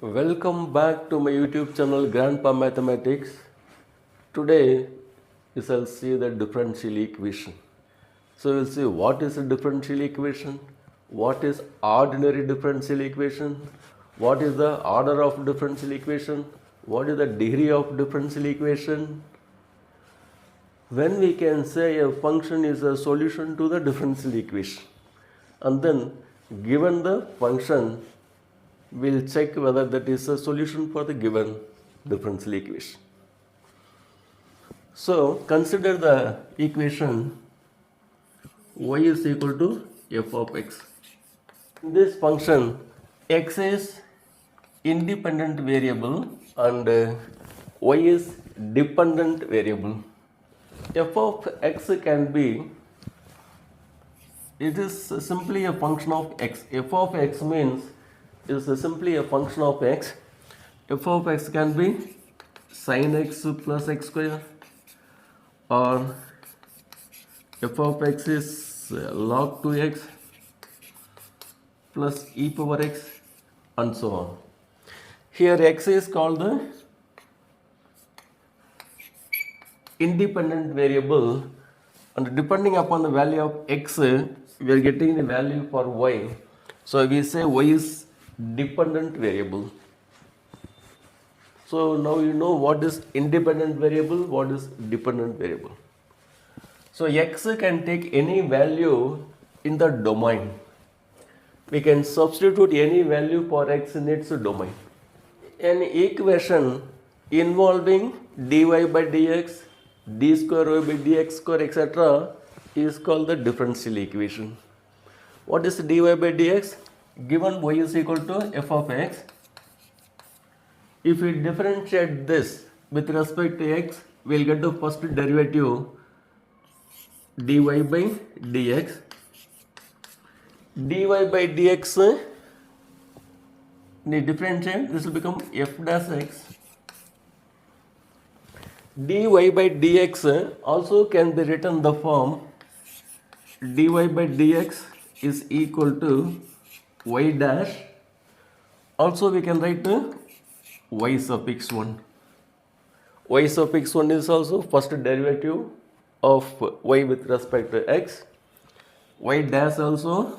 Welcome back to my YouTube channel Grandpa Mathematics. Today we shall see the differential equation. So we'll see what is a differential equation, what is ordinary differential equation, what is the order of differential equation, what is the degree of differential equation. When we can say a function is a solution to the differential equation, and then given the function, we'll check whether that is a solution for the given differential equation. So consider the equation y is equal to f of x. In this function, x is independent variable and y is dependent variable. F of x can be, it is simply a function of x. F of x means is simply a function of x. F of x can be sin x plus x square, or f of x is log 2x plus e power x, and so on. Here x is called the independent variable, and depending upon the value of x, we are getting the value for y. So we say y is dependent variable. So now you know what is independent variable, what is dependent variable. So x can take any value in the domain. We can substitute any value for x in its domain. An equation involving dy by dx, d square y by dx square, etc. is called the differential equation. What is dy by dx? Given y is equal to f of x, if we differentiate this with respect to x, we will get the first derivative dy by dx. dy by dx, differentiate, this will become f dash x. dy by dx also can be written in the form dy by dx is equal to y dash. Also we can write y suffix 1. Y suffix 1 is also first derivative of y with respect to x. Y dash also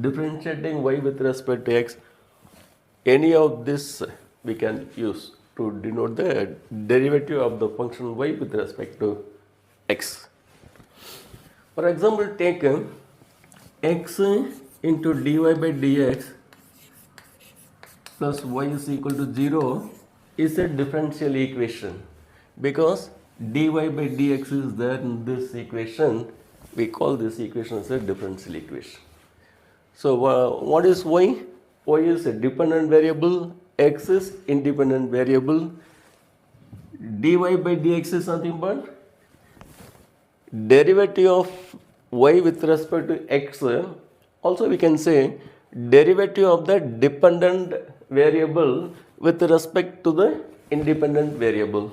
differentiating y with respect to x. Any of this we can use to denote the derivative of the function y with respect to x. For example, take x into dy by dx plus y is equal to 0 is a differential equation, because dy by dx is there in this equation. We call this equation as a differential equation. So what is y? Y is a dependent variable, x is independent variable. Dy by dx is nothing but derivative of y with respect to x. Also we can say derivative of the dependent variable with respect to the independent variable.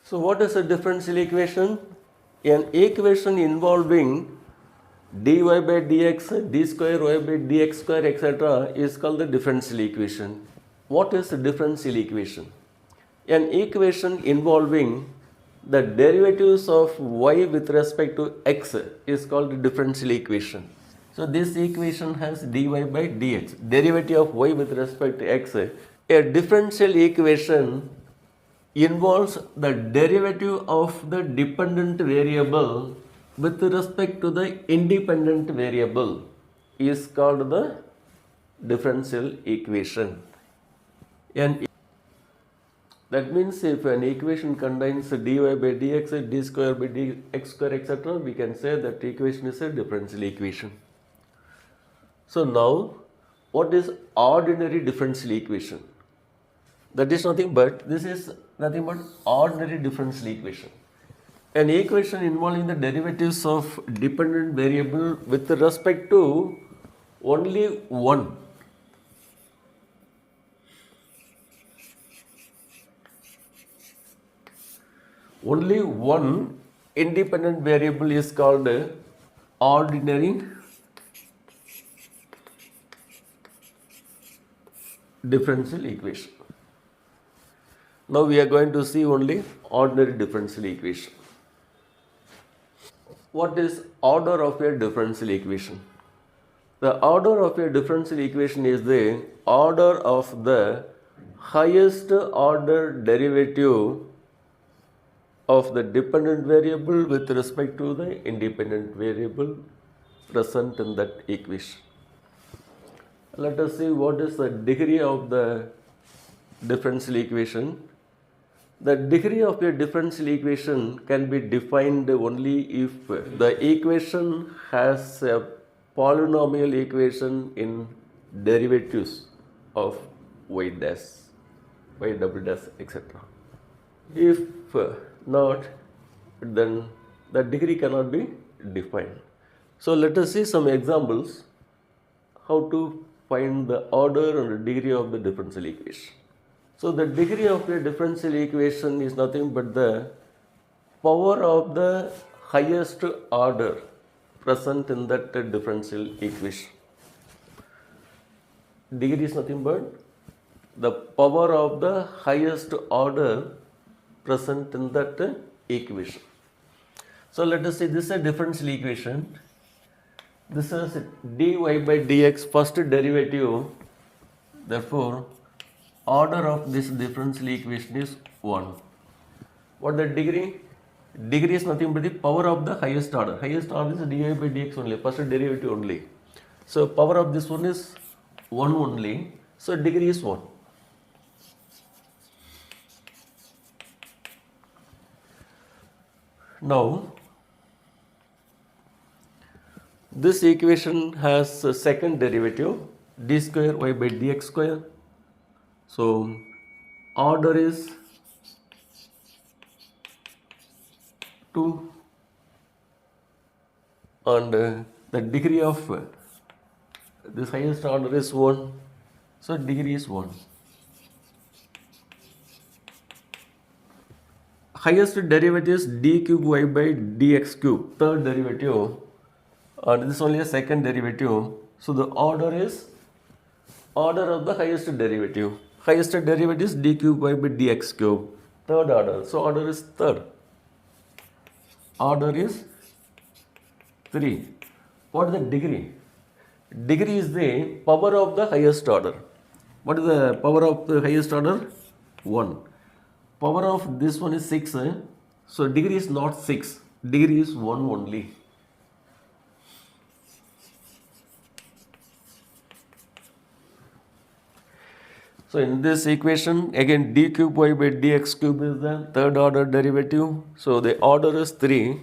So what is a differential equation? An equation involving dy by dx, d square y by dx square, etc. is called the differential equation. What is a differential equation? An equation involving the derivatives of y with respect to x is called the differential equation. So this equation has dy by dx, derivative of y with respect to x. A differential equation involves the derivative of the dependent variable with respect to the independent variable is called the differential equation. And that means if an equation contains dy by dx, d square by dx square, etc., we can say that equation is a differential equation. So now, what is ordinary differential equation? That is nothing but, this is nothing but ordinary differential equation. An equation involving the derivatives of dependent variable with respect to only one. Only one independent variable is called ordinary differential equation. Now we are going to see only ordinary differential equation. What is order of a differential equation? The order of a differential equation is the order of the highest order derivative of the dependent variable with respect to the independent variable present in that equation. Let us see what is the degree of the differential equation. The degree of a differential equation can be defined only if the equation has a polynomial equation in derivatives of y dash, y double dash, etc. If not, then the degree cannot be defined. So let us see some examples how to find the order and the degree of the differential equation. So the degree of a differential equation is nothing but the power of the highest order present in that differential equation. Degree is nothing but the power of the highest order present in that equation. So let us say this is a differential equation. This is dy by dx first derivative. Therefore, order of this differential equation is 1. What the degree? Degree is nothing but the power of the highest order. Highest order is dy by dx only, first derivative only. So power of this one is 1 only. So degree is 1. Now, this equation has a second derivative d square y by dx square. So order is 2 and the degree of this highest order is 1. So degree is 1. Highest derivative is d cube y by dx cube, third derivative, and this is only a second derivative. So the order is order of the highest derivative. Highest derivative is d cube y by dx cube, third order. So order is third. Order is 3. What is the degree? Degree is the power of the highest order. What is the power of the highest order? 1. Power of this one is 6. So degree is not 6. Degree is 1 only. So in this equation, again d cube y by dx cube is the third order derivative. So the order is 3.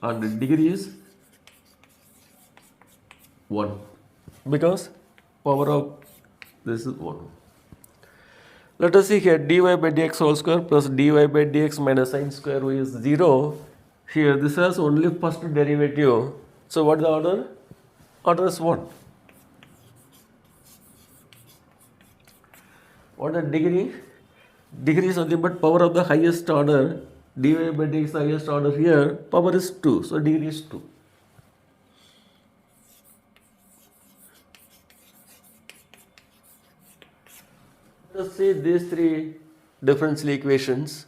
And the degree is 1. Because power of this is 1. Let us see here dy by dx whole square plus dy by dx minus sin square y is 0. Here this has only first derivative. So what is the order? Order is 1. What is the degree? Degree is nothing but power of the highest order. Dy by dx highest order here. Power is 2. So degree is 2. Let us see these three differential equations.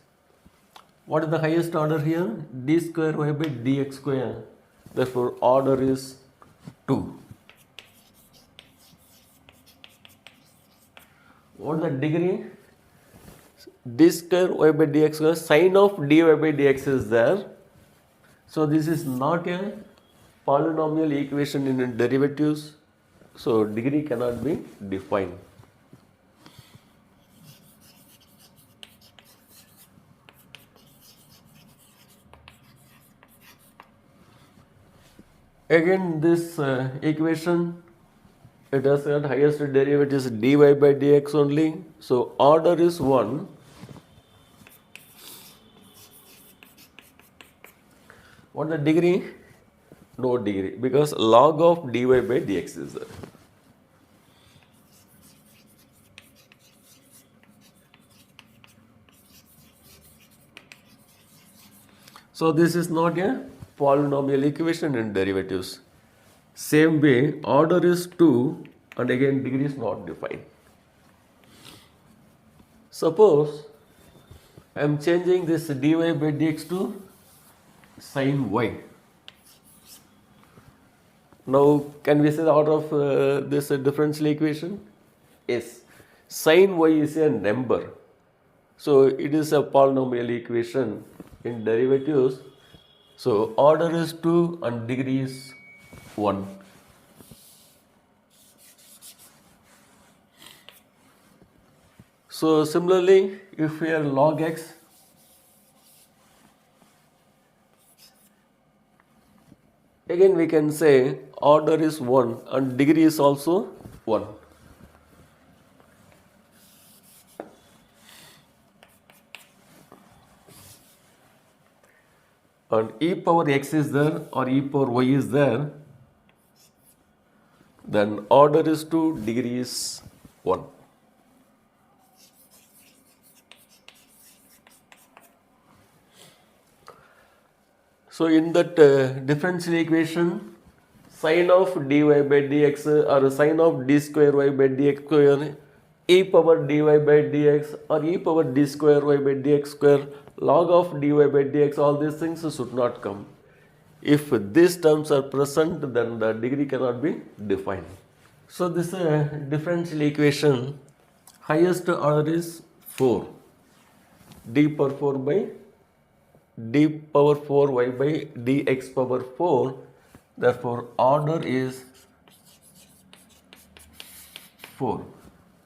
What is the highest order here? D square y by dx square. Therefore, order is 2. What is the degree? D square y by dx square. Sin of dy by dx is there. So this is not a polynomial equation in derivatives. So degree cannot be defined. Again this equation, it has got highest derivative is dy by dx only. So order is 1. What the degree? No degree, because log of dy by dx is there. So this is not a polynomial equation in derivatives. Same way, order is 2 and again degree is not defined. Suppose I am changing this dy by dx to sin y. Now, can we say the order of this differential equation? Yes. Sin y is a number. So, it is a polynomial equation in derivatives. So, order is 2 and degree is 1. So, similarly, if we are log x, again we can say order is 1 and degree is also 1. And e power x is there or e power y is there, then order is 2, degree is 1. So in that differential equation, sin of dy by dx or sin of d square y by dx square, e power dy by dx or e power d square y by dx square, log of dy by dx, all these things should not come. If these terms are present, then the degree cannot be defined. So this differential equation, highest order is 4, d power 4 by d power 4 y by dx power 4. Therefore, order is 4.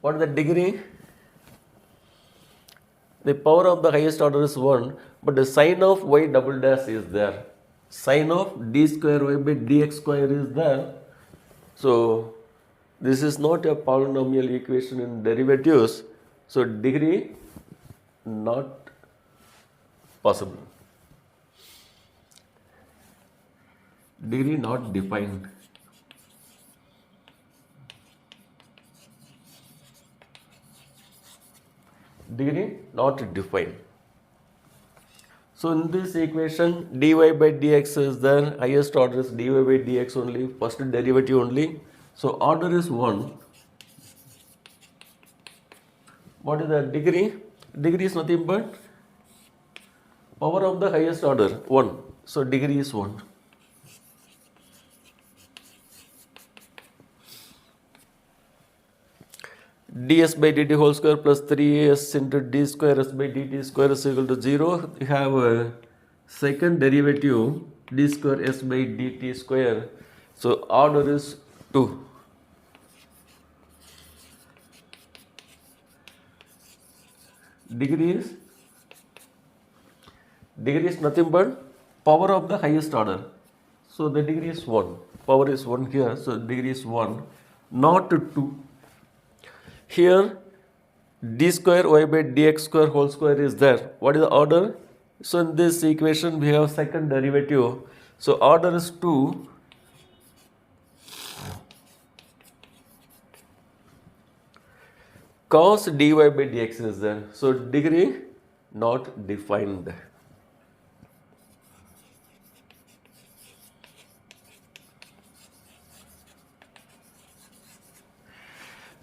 What is the degree? The power of the highest order is 1, but the sign of y double dash is there. Sign of d square y by dx square is there. So, this is not a polynomial equation in derivatives. So, degree not possible. Degree not defined. Degree not defined. So in this equation, dy by dx is there, highest order is dy by dx only, first derivative only. So order is 1. What is the degree? Degree is nothing but power of the highest order, 1. So degree is 1. ds by dt whole square plus 3s into d square s by dt square is equal to 0. We have a second derivative d square s by dt square. So order is 2. Degree is nothing but power of the highest order. So the degree is 1. Power is 1 here. So degree is 1, not 2. Here d square y by dx square whole square is there. What is the order? So in this equation we have second derivative. So order is 2. Cos dy by dx is there. So degree not defined.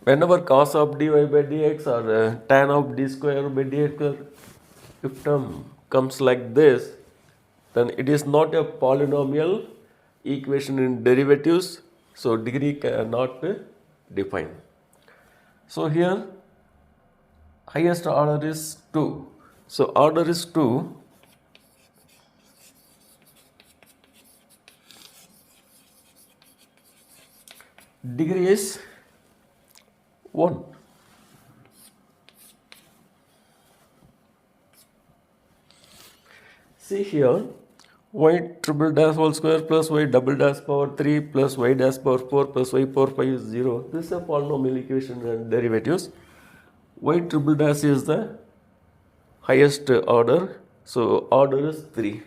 Whenever cos of dy by dx or tan of d square by dx square, if term comes like this, then it is not a polynomial equation in derivatives. So degree cannot be defined. So here highest order is 2. So order is 2. Degree is 1. See here, y triple dash whole square plus y double dash power 3 plus y dash power 4 plus y power 5 is 0. This is a polynomial equation and derivatives. Y triple dash is the highest order. So order is 3.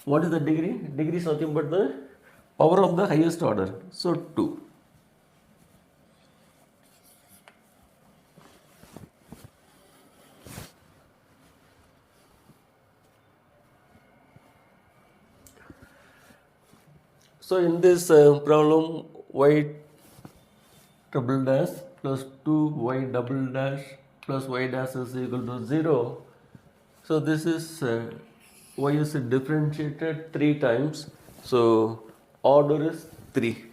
What is the degree? Degree is nothing but the power of the highest order. So 2. So in this problem, y triple dash plus 2y double dash plus y dash is equal to 0. So this is y is differentiated 3 times. So order is 3.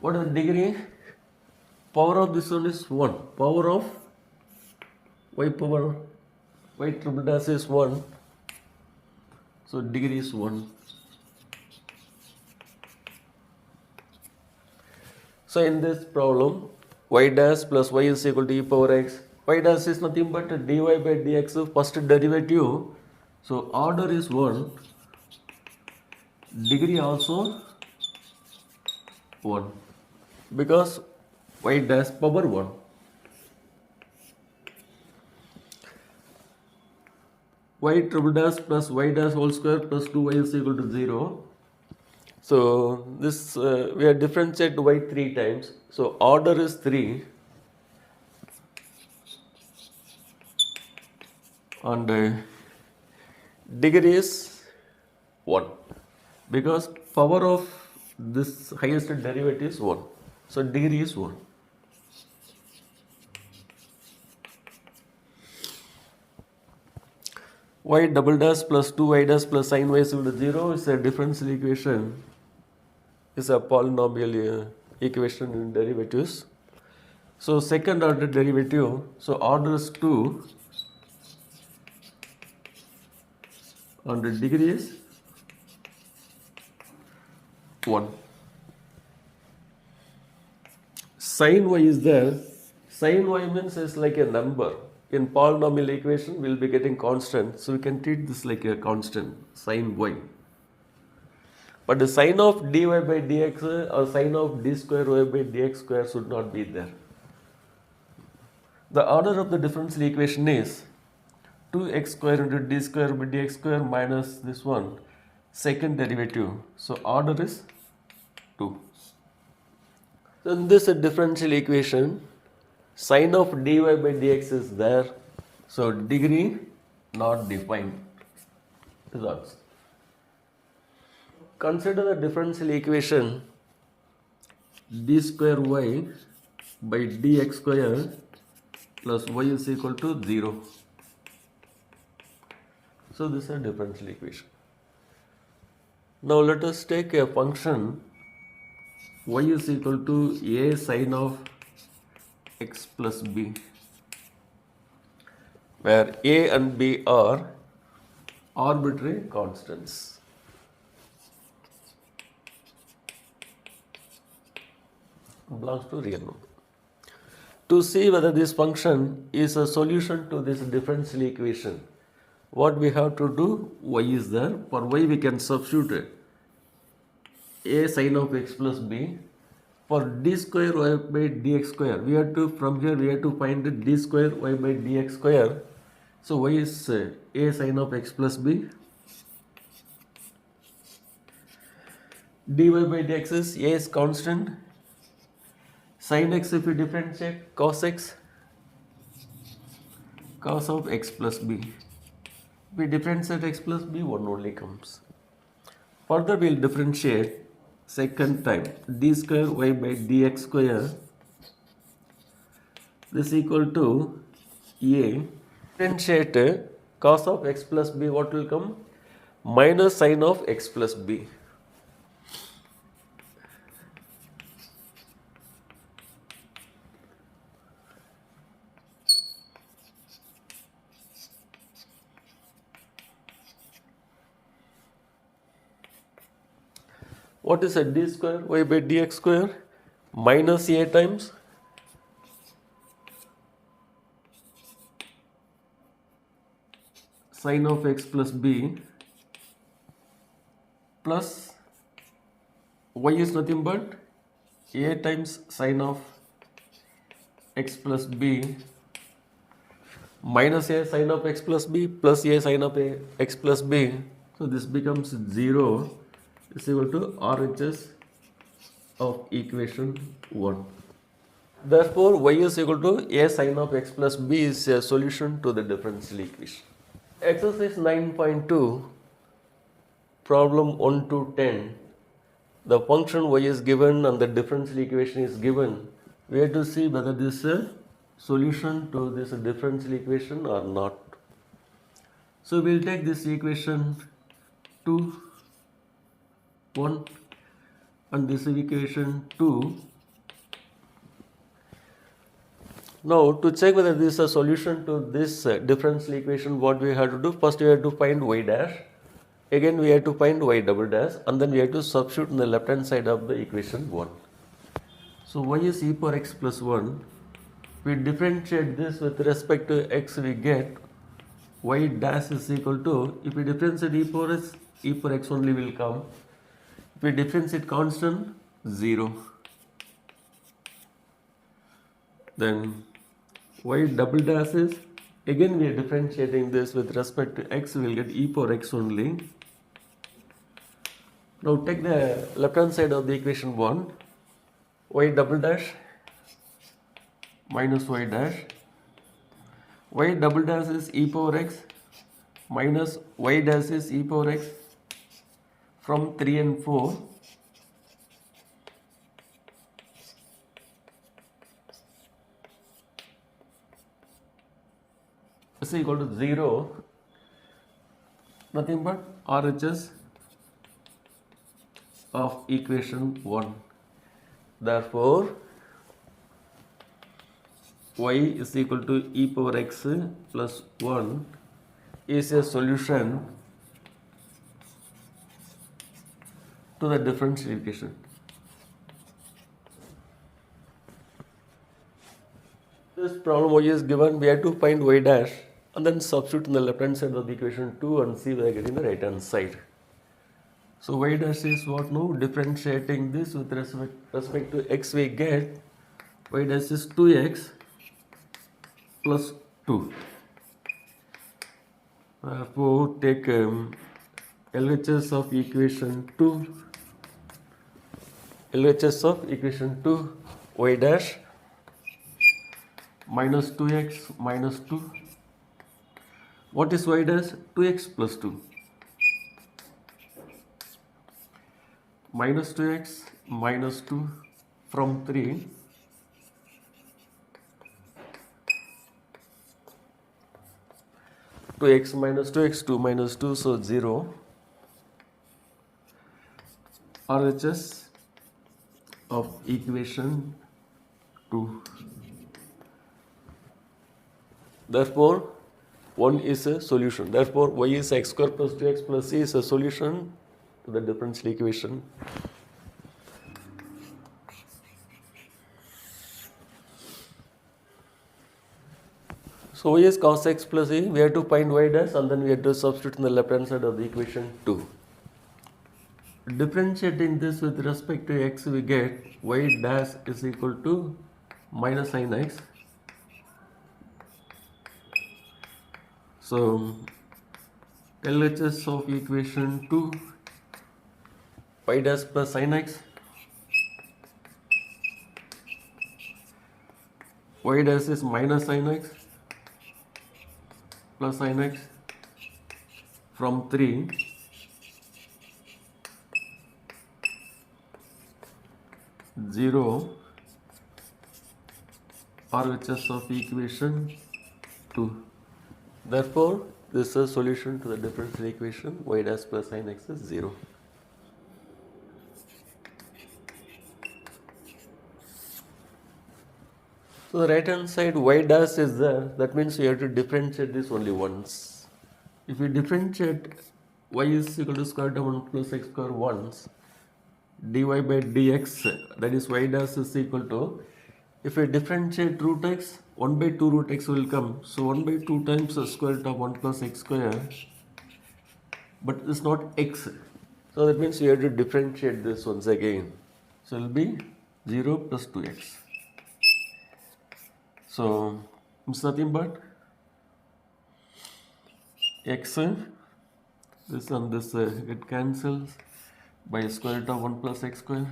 What is the degree? Power of this one is 1. Power of y triple dash is 1. So degree is 1. So in this problem, y dash plus y is equal to e power x. Y dash is nothing but dy by dx first derivative. So order is 1. Degree also 1. Because y dash power 1. Y triple dash plus y dash whole square plus 2y is equal to 0. So this we have differentiated y 3 times. So order is 3 and degree is 1 because power of this highest derivative is 1. So degree is 1. Y double dash plus 2y dash plus sin y is equal to 0 is a differential equation. Is a polynomial equation in derivatives. So second order derivative, so order is 2 and the degree is 1. Sin y is there. Sin y means is like a number. In polynomial equation we will be getting constant. So we can treat this like a constant, sin y. But the sin of dy by dx or sin of d square y by dx square should not be there. The order of the differential equation is 2x square into d square by dx square minus this one, second derivative. So order is 2. So in this differential equation, sin of dy by dx is there. So degree not defined. Results. Consider the differential equation d square y by dx square plus y is equal to 0. So this is a differential equation. Now let us take a function y is equal to a sin of x plus b, where a and b are arbitrary constants. Belongs to real number. To see whether this function is a solution to this differential equation, what we have to do, y is there. For y we can substitute a sin of x plus b. For d square y by dx square, we have to, from here we have to find d square y by dx square. So y is a sin of x plus b. dy by dx is a is constant. Sin x if we differentiate, cos x, cos of x plus b. If we differentiate x plus b, 1 only comes. Further we will differentiate second time d square y by dx square. This equal to a. Differentiate cos of x plus b, what will come? Minus sin of x plus b. What is a d square y by dx square? Minus a times sin of x plus b plus y is nothing but a times sin of x plus b minus a sin of x plus b plus a sin of x plus b. So this becomes 0 is equal to RHS of equation 1. Therefore, y is equal to a sin of x plus b is a solution to the differential equation. Exercise 9.2. problem 1 to 10, the function y is given and the differential equation is given. We have to see whether this is a solution to this differential equation or not. So we'll take this equation 2, 1 and this equation 2. Now to check whether this is a solution to this differential equation, what we have to do, first we have to find y dash, again we have to find y double dash, and then we have to substitute in the left hand side of the equation 1. So y is e power x plus 1. We differentiate this with respect to x, we get y dash is equal to, if we differentiate e power x only will come. If we differentiate constant, 0. Then y double dash is, again we are differentiating this with respect to x, we will get e power x only. Now take the left hand side of the equation 1, y double dash minus y dash. Y double dash is e power x minus y dash is e power x from 3 and 4. Is equal to 0, nothing but RHS of equation 1. Therefore, y is equal to e power x plus 1 is a solution to the differential equation. This problem y is given, we have to find y dash and then substitute in the left hand side of the equation 2 and see whether getting the right hand side. So y dash is what now? Differentiating this with respect to x, we get y dash is 2x plus 2. Therefore take LHS of equation 2, LHS of equation 2, y dash minus 2x minus 2. What is y dash? 2x plus 2. Minus 2x minus 2 from 3. Two x minus 2x, 2 minus 2, so 0. RHS of equation 2. Therefore, 1 is a solution. Therefore, y is x square plus 2x plus c is a solution to the differential equation. So y is cos x plus e, we have to find y dash and then we have to substitute in the left hand side of the equation 2. Differentiating this with respect to x, we get y dash is equal to minus sin x. So LHS of equation 2, y dash plus sin x, y dash is minus sin x plus sin x from 3. Zero RHS of equation 2. Therefore, this is a solution to the differential equation y dash plus sin x is 0. So the right hand side y dash is there, that means you have to differentiate this only once. If you differentiate y is equal to square root of 1 plus x square once, dy by dx, that is y dash is equal to, if we differentiate root x, 1 by 2 root x will come. So 1 by 2 times the square root of 1 plus x square, but it's not x. So that means you have to differentiate this once again. So it will be 0 plus 2x. So it's nothing but x, this and this get cancels by square root of 1 plus x square.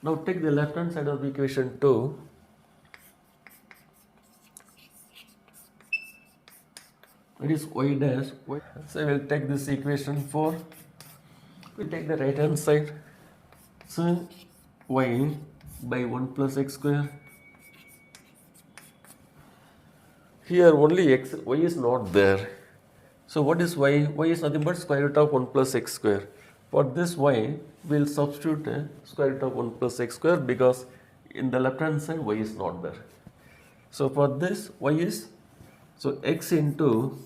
Now take the left hand side of the equation 2. That is y dash. So we'll take this equation 4. We take the right hand side. So y by 1 plus x square. Here only y is not there. So what is y? Y is nothing but square root of 1 plus x square. For this y, we'll substitute square root of 1 plus x square because in the left hand side y is not there. So for this y is, so x into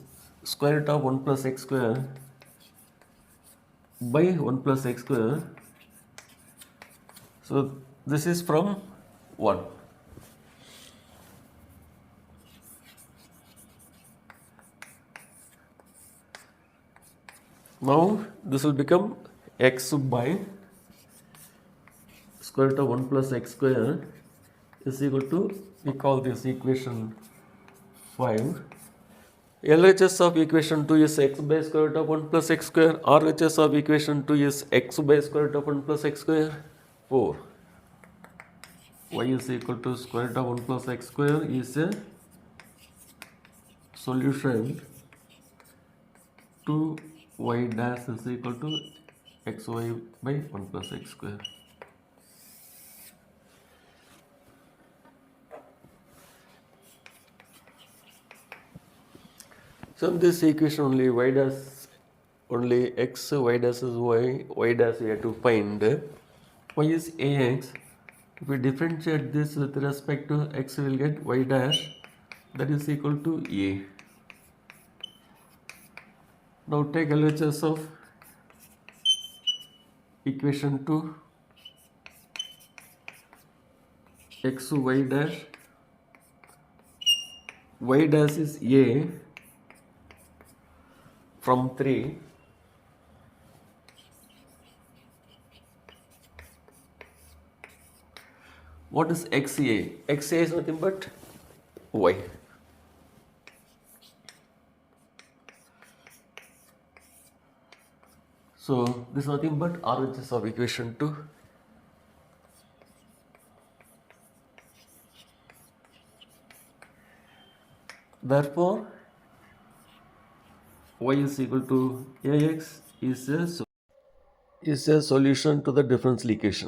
square root of 1 plus x square by 1 plus x square. So this is from 1. Now this will become x by square root of 1 plus x square is equal to, we call this equation 5. LHS of equation 2 is x by square root of 1 plus x square. RHS of equation 2 is x by square root of 1 plus x square. 4. Y is equal to square root of 1 plus x square is a solution to y dash is equal to xy by 1 plus x square. So in this equation only y dash only x, y dash is y dash we have to find. Y is ax. If we differentiate this with respect to x, we will get y dash that is equal to a. Now take LHS of equation 2, x y dash. Y dash is a from 3. What is XA? XA is nothing but y. So this is nothing but RHS of equation 2. Therefore, y is equal to ax is a solution to the differential equation.